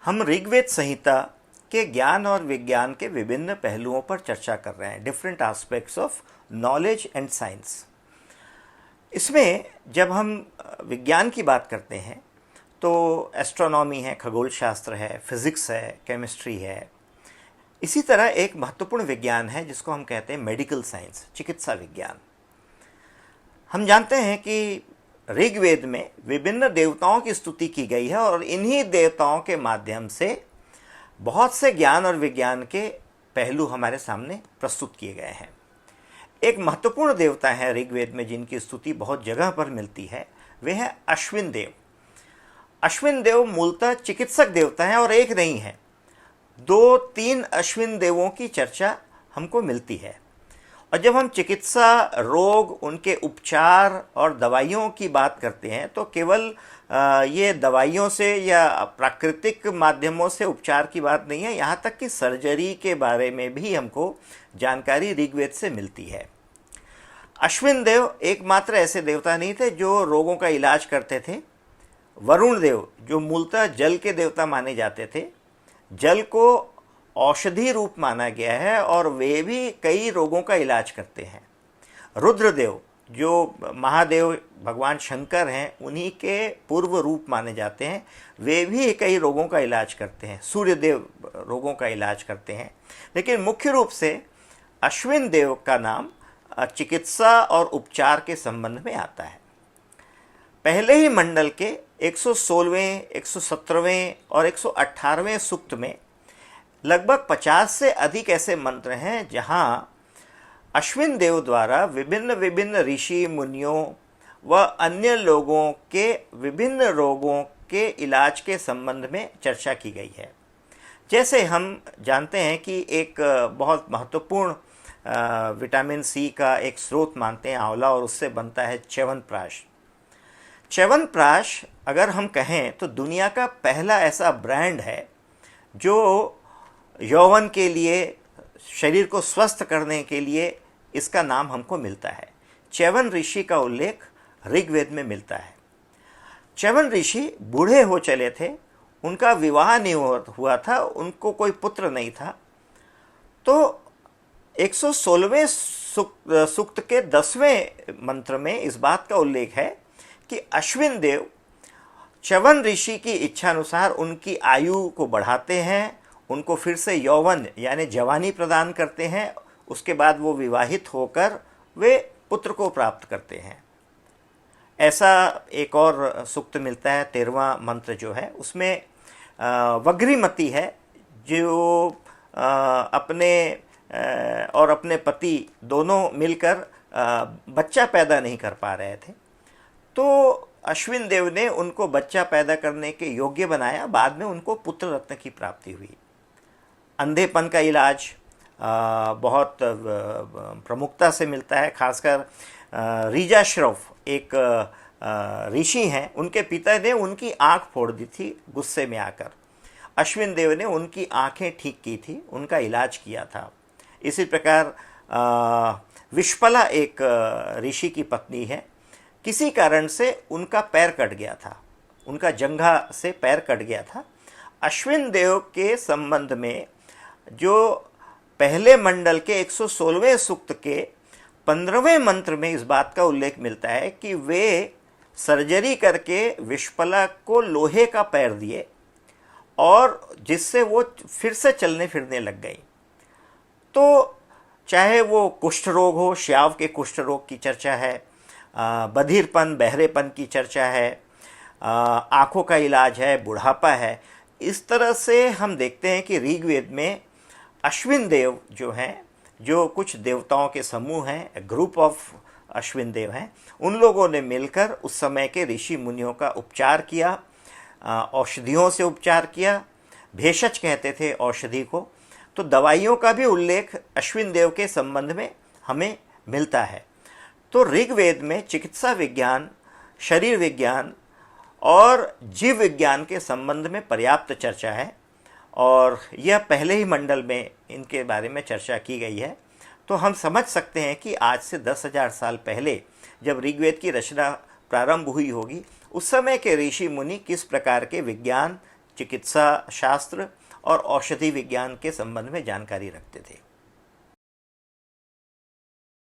हम ऋग्वेद संहिता के ज्ञान और विज्ञान के विभिन्न पहलुओं पर चर्चा कर रहे हैं, different aspects of knowledge and science. इसमें जब हम विज्ञान की बात करते हैं तो एस्ट्रोनॉमी है, खगोल शास्त्र है, फिज़िक्स है, केमिस्ट्री है। इसी तरह एक महत्वपूर्ण विज्ञान है जिसको हम कहते हैं मेडिकल साइंस, चिकित्सा विज्ञान। हम जानते हैं कि ऋग्वेद में विभिन्न देवताओं की स्तुति की गई है और इन्हीं देवताओं के माध्यम से बहुत से ज्ञान और विज्ञान के पहलू हमारे सामने प्रस्तुत किए गए हैं। एक महत्वपूर्ण देवता है ऋग्वेद में जिनकी स्तुति बहुत जगह पर मिलती है, वे है अश्विन देव। अश्विन देव मूलतः चिकित्सक देवता हैं और एक नहीं है, 2-3 अश्विन देवों की चर्चा हमको मिलती है। और जब हम चिकित्सा, रोग, उनके उपचार और दवाइयों की बात करते हैं तो केवल ये दवाइयों से या प्राकृतिक माध्यमों से उपचार की बात नहीं है, यहाँ तक कि सर्जरी के बारे में भी हमको जानकारी ऋग्वेद से मिलती है। अश्विन देव एकमात्र ऐसे देवता नहीं थे जो रोगों का इलाज करते थे। वरुण देव, जो मूलतः जल के देवता माने जाते थे, जल को औषधि रूप माना गया है और वे भी कई रोगों का इलाज करते हैं। रुद्रदेव, जो महादेव भगवान शंकर हैं, उन्हीं के पूर्व रूप माने जाते हैं, वे भी कई रोगों का इलाज करते हैं। सूर्यदेव रोगों का इलाज करते हैं। लेकिन मुख्य रूप से अश्विन देव का नाम चिकित्सा और उपचार के संबंध में आता है। पहले ही मंडल के 116वें, 117वें और 118वें सूक्त में लगभग 50 से अधिक ऐसे मंत्र हैं जहां अश्विन देव द्वारा विभिन्न ऋषि मुनियों व अन्य लोगों के विभिन्न रोगों के इलाज के संबंध में चर्चा की गई है। जैसे हम जानते हैं कि एक बहुत महत्वपूर्ण विटामिन सी का एक स्रोत मानते हैं आंवला, और उससे बनता है च्यवनप्राश। च्यवनप्राश अगर हम कहें तो दुनिया का पहला ऐसा ब्रांड है जो यौवन के लिए, शरीर को स्वस्थ करने के लिए इसका नाम हमको मिलता है। च्यवन ऋषि का उल्लेख ऋग्वेद में मिलता है। च्यवन ऋषि बूढ़े हो चले थे, उनका विवाह नहीं हुआ था, उनको कोई पुत्र नहीं था। तो 116वें सूक्त के 10वें मंत्र में इस बात का उल्लेख है कि अश्विन देव च्यवन ऋषि की इच्छानुसार उनकी आयु को बढ़ाते हैं, उनको फिर से यौवन यानी जवानी प्रदान करते हैं। उसके बाद वो विवाहित होकर वे पुत्र को प्राप्त करते हैं। ऐसा एक और सूक्त मिलता है, 13वां मंत्र जो है उसमें वग्रीमती है जो अपने और अपने पति दोनों मिलकर बच्चा पैदा नहीं कर पा रहे थे, तो अश्विन देव ने उनको बच्चा पैदा करने के योग्य बनाया। बाद में उनको पुत्र रत्न की प्राप्ति हुई। अंधेपन का इलाज बहुत प्रमुखता से मिलता है। खासकर रीजा श्रॉफ एक ऋषि हैं, उनके पिता ने उनकी आंख फोड़ दी थी गुस्से में आकर। अश्विन देव ने उनकी आंखें ठीक की थी, उनका इलाज किया था। इसी प्रकार विश्पला एक ऋषि की पत्नी है, किसी कारण से उनका पैर कट गया था, उनका जंघा से पैर कट गया था। अश्विन देव के संबंध में जो पहले मंडल के 116वें सूक्त के 15वें मंत्र में इस बात का उल्लेख मिलता है कि वे सर्जरी करके विश्पला को लोहे का पैर दिए और जिससे वो फिर से चलने फिरने लग गई। तो चाहे वो कुष्ठ रोग हो, श्याव के कुष्ठ रोग की चर्चा है, बधिरपन, बहरेपन की चर्चा है, आँखों का इलाज है, बुढ़ापा है। इस तरह से हम देखते हैं कि ऋग्वेद में अश्विन देव जो हैं, जो कुछ देवताओं के समूह हैं, ग्रुप ऑफ अश्विन देव हैं, उन लोगों ने मिलकर उस समय के ऋषि मुनियों का उपचार किया, औषधियों से उपचार किया। भेषज कहते थे औषधि को। तो दवाइयों का भी उल्लेख अश्विन देव के संबंध में हमें मिलता है। तो ऋग्वेद में चिकित्सा विज्ञान, शरीर विज्ञान और जीव विज्ञान के संबंध में पर्याप्त चर्चा है और यह पहले ही मंडल में इनके बारे में चर्चा की गई है। तो हम समझ सकते हैं कि आज से 10,000 साल पहले जब ऋग्वेद की रचना प्रारंभ हुई होगी, उस समय के ऋषि मुनि किस प्रकार के विज्ञान, चिकित्सा शास्त्र और औषधि विज्ञान के संबंध में जानकारी रखते थे।